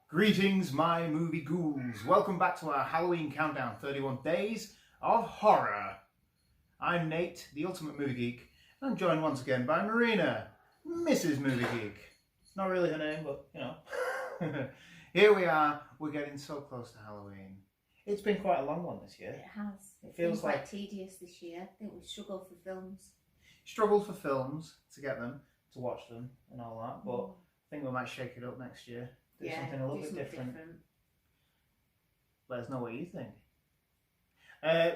Greetings, my movie ghouls. Welcome back to our Halloween countdown, 31 days of horror. I'm Nate, the Ultimate Movie Geek, and I'm joined once again by Marina, Mrs. Movie Geek. Not really her name, but you know. Here we are, we're getting so close to Halloween. It's been quite a long one this year. It has. It feels quite like tedious this year. I think we've struggled for films. Struggled for films to get them, to watch them and all that, but I think we might shake it up next year. Do something a little bit different. Let us know what you think.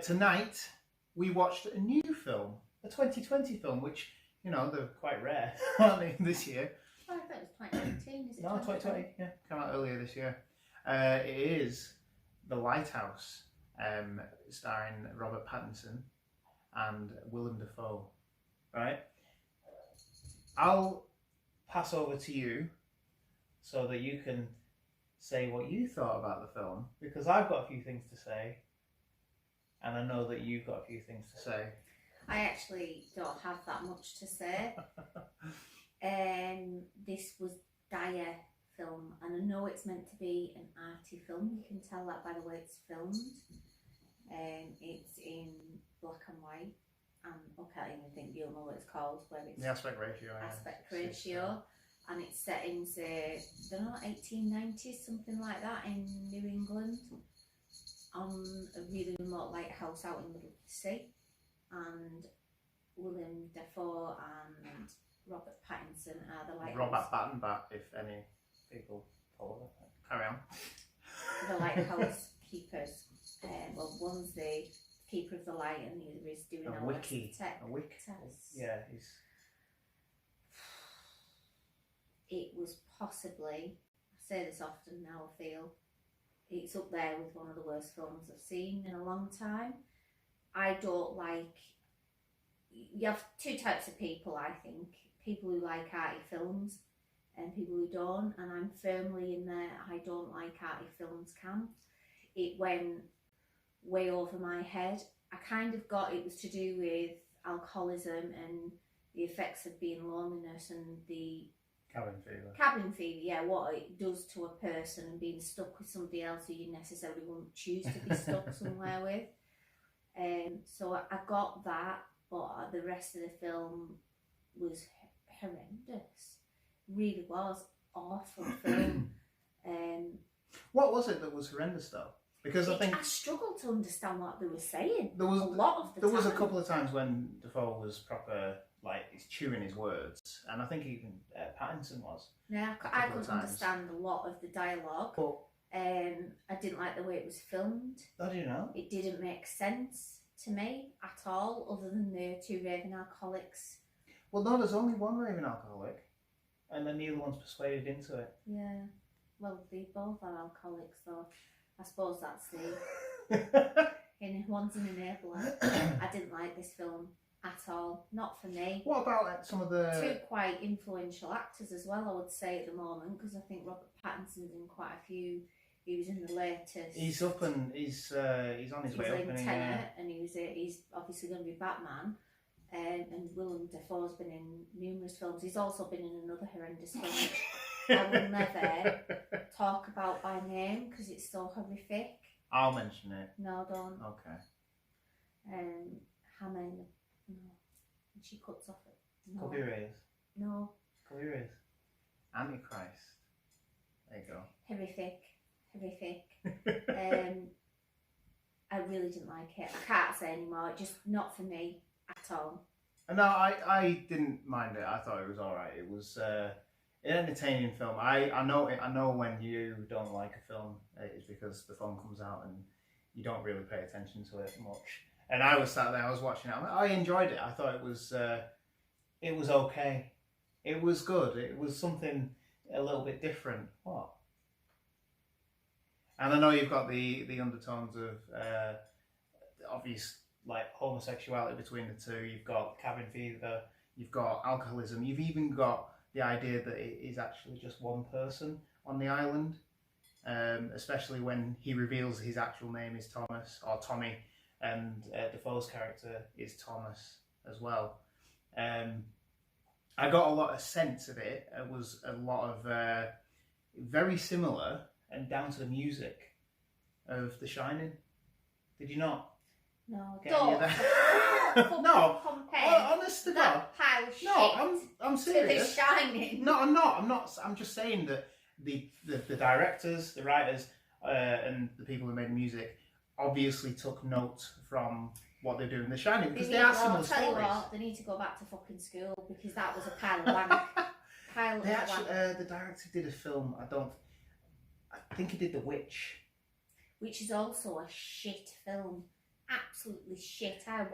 Tonight, we watched a new film, a 2020 film, which, you know, they're quite rare, aren't they, this year? Oh, I thought it was 2019, is it? No, 2020, yeah, came out earlier this year. It is The Lighthouse, starring Robert Pattinson and Willem Dafoe, right? I'll pass over to you so that you can say what you thought about the film, because I've got a few things to say, and I know that you've got a few things to say. I actually don't have that much to say. This was dire film, and I know it's meant to be an arty film. You can tell that by the way it's filmed. It's in black and white, and I can't even think you'll know what it's called. Where it's the aspect ratio. Aspect ratio. And it's set in, say, I don't know, 1890s, something like that, in New England, on a really remote lighthouse out in the middle of the sea. And Willem Dafoe and Robert Pattinson are the lighthouse. Robert Battenbat, if any people follow it. Carry on. The lighthouse keepers. Well, one's the keeper of the light, and the other is doing a wiki. Yeah, he's. It was possibly, I say this often now, I feel, it's up there with one of the worst films I've seen in a long time. I don't like, you have two types of people, I think. People who like arty films and people who don't, and I'm firmly in there, I don't like arty films camp. It went way over my head. I kind of got it was to do with alcoholism and the effects of being loneliness and the Cabin fever, yeah, what it does to a person and being stuck with somebody else who you necessarily wouldn't choose to be stuck somewhere with. So I got that, but the rest of the film was horrendous. Really was awful film. What was it that was horrendous though? Because I think I struggled to understand what they were saying. There was a lot of the there time. was a couple of times when Dafoe was proper. Like, he's chewing his words, and I think even Pattinson was. Yeah, I couldn't understand a lot of the dialogue. But I didn't like the way it was filmed. How do you know? It didn't make sense to me at all, other than the two raving alcoholics. Well, no, there's only one raving alcoholic, and then the other one's persuaded into it. Yeah, well, they both are alcoholics, so I suppose that's the... and one's an enabler. I didn't like this film at all, not for me. What about some of the two quite influential actors as well, I would say at the moment, because I think Robert Pattinson's in quite a few. He was in the latest. He's up and he's on his way up. He's in Tenet, and he's obviously going to be Batman. And Willem Dafoe's been in numerous films. He's also been in another horrendous film which I will never talk about by name because it's so horrific. I'll mention it. No, don't. Okay. Hannah. No. And she cuts off it. No. Cover your ears. No. Cover your ears. Antichrist. There you go. Horrific. I really didn't like it. I can't say anymore. Just not for me at all. No, I didn't mind it. I thought it was alright. It was an entertaining film. I know when you don't like a film, it's because the film comes out and you don't really pay attention to it much. And I was sat there, I was watching it. I enjoyed it. I thought it was okay. It was good. It was something a little bit different. What? And I know you've got the undertones of obvious like homosexuality between the two. You've got cabin fever. You've got alcoholism. You've even got the idea that it is actually just one person on the island. Especially when he reveals his actual name is Thomas or Tommy, and Dafoe's character is Thomas as well. I got a lot of sense of it. It was a lot of very similar and down to the music of The Shining. Did you not? No, Get any of don't. that? No, honest to God. That pile of No, shit I'm to serious. The Shining. No, I'm not. I'm just saying that the directors, the writers, and the people who made the music obviously took note from what they're doing in The Shining, because they are similar I'll tell you stories. what, they need to go back to fucking school, because that was a pile of wank. They actually, the director did a film. I think he did The Witch, which is also a shit film. Absolutely shit. I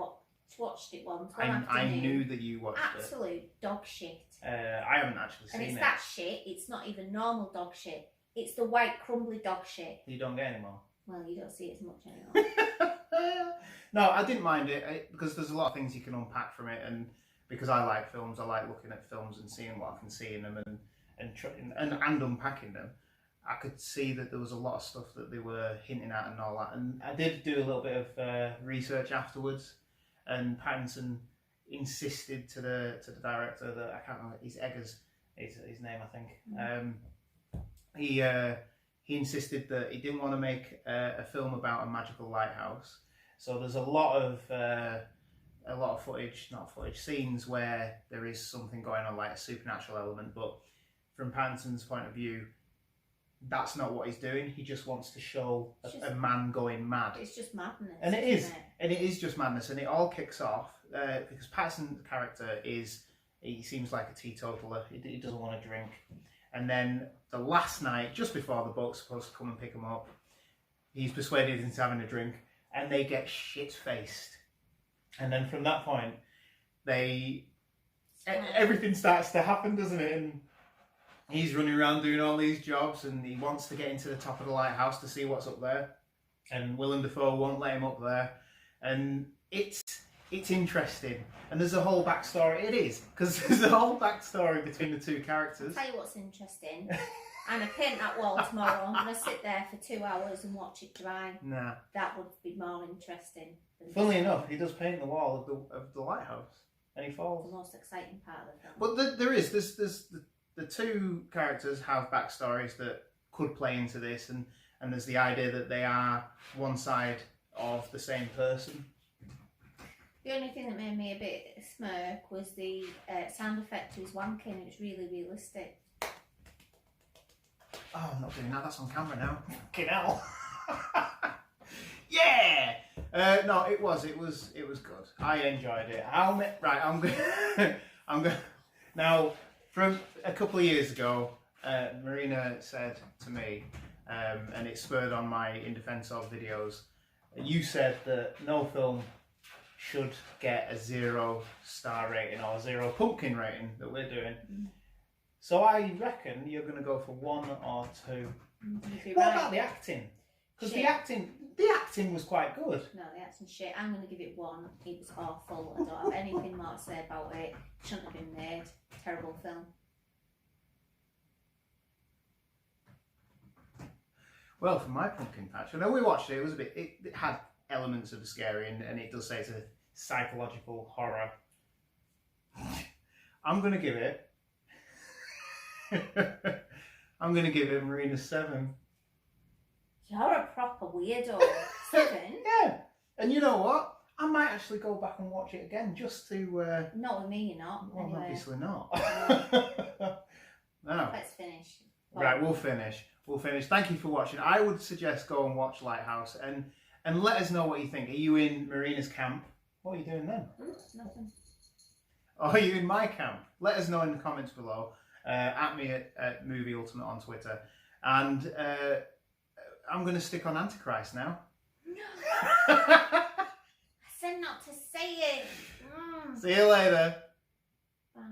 watched it once. I knew that you watched it. Absolute dog shit. I haven't actually seen it. And it's that shit. It's not even normal dog shit. It's the white crumbly dog shit. You don't get any more. Well, you don't see it as much anymore. No, I didn't mind it because there's a lot of things you can unpack from it, and because I like films, I like looking at films and seeing what I can see in them and unpacking them. I could see that there was a lot of stuff that they were hinting at and all that, and I did do a little bit of research afterwards, and Pattinson insisted to the director that I can't remember, he's Eggers, his name I think. He insisted that he didn't want to make a film about a magical lighthouse. So there's a lot of footage, scenes where there is something going on, like a supernatural element. But from Pattinson's point of view, that's not what he's doing. He just wants to show a man going mad. It's just madness. And it is just madness. And it all kicks off because Pattinson's character he seems like a teetotaler. He doesn't want to drink. And then the last night, just before the boat's supposed to come and pick him up, he's persuaded into having a drink, and they get shit-faced. And then from that point, everything starts to happen, doesn't it? And he's running around doing all these jobs, and he wants to get into the top of the lighthouse to see what's up there. And Willem Dafoe won't let him up there. And it's interesting. And there's a whole backstory. It is, because there's a whole backstory between the two characters. I'll tell you what's interesting. I'm going to paint that wall tomorrow. I'm going to sit there for 2 hours and watch it dry. Nah. That would be more interesting. Funnily enough, he does paint the wall of the lighthouse, and he falls. The most exciting part of the film. But there's the two characters have backstories that could play into this, and there's the idea that they are one side of the same person. The only thing that made me a bit smirk was the sound effect to his wanking. It was really realistic. Oh, I'm not doing that. That's on camera now. Fucking hell. Yeah. No, it was good. I enjoyed it. I'm going. Now, from a couple of years ago, Marina said to me, and it spurred on my In Defense Of videos. You said that no film should get a 0-star rating or 0 pumpkin rating that we're doing. So I reckon you're going to go for 1 or 2. What about the acting? Because the acting was quite good. No, the acting's shit. I'm going to give it 1. It was awful. I don't have anything more to say about it. Shouldn't have been made. Terrible film. Well, for my pumpkin patch, I know we watched it. It was a bit. It had elements of the scary, and it does say it's a psychological horror. I'm going to give it. I'm going to give it Marina 7. You're a proper weirdo. 7? Yeah. And you know what? I might actually go back and watch it again just to... Not with me, you're not. Well, anyway. obviously not. No. Let's finish. Right, we'll finish. Thank you for watching. I would suggest go and watch Lighthouse and let us know what you think. Are you in Marina's camp? What are you doing then? Nothing. Or are you in my camp? Let us know in the comments below. At me at Movie Ultimate on Twitter. And I'm going to stick on Antichrist now. No. I said not to say it. See you later. Bye.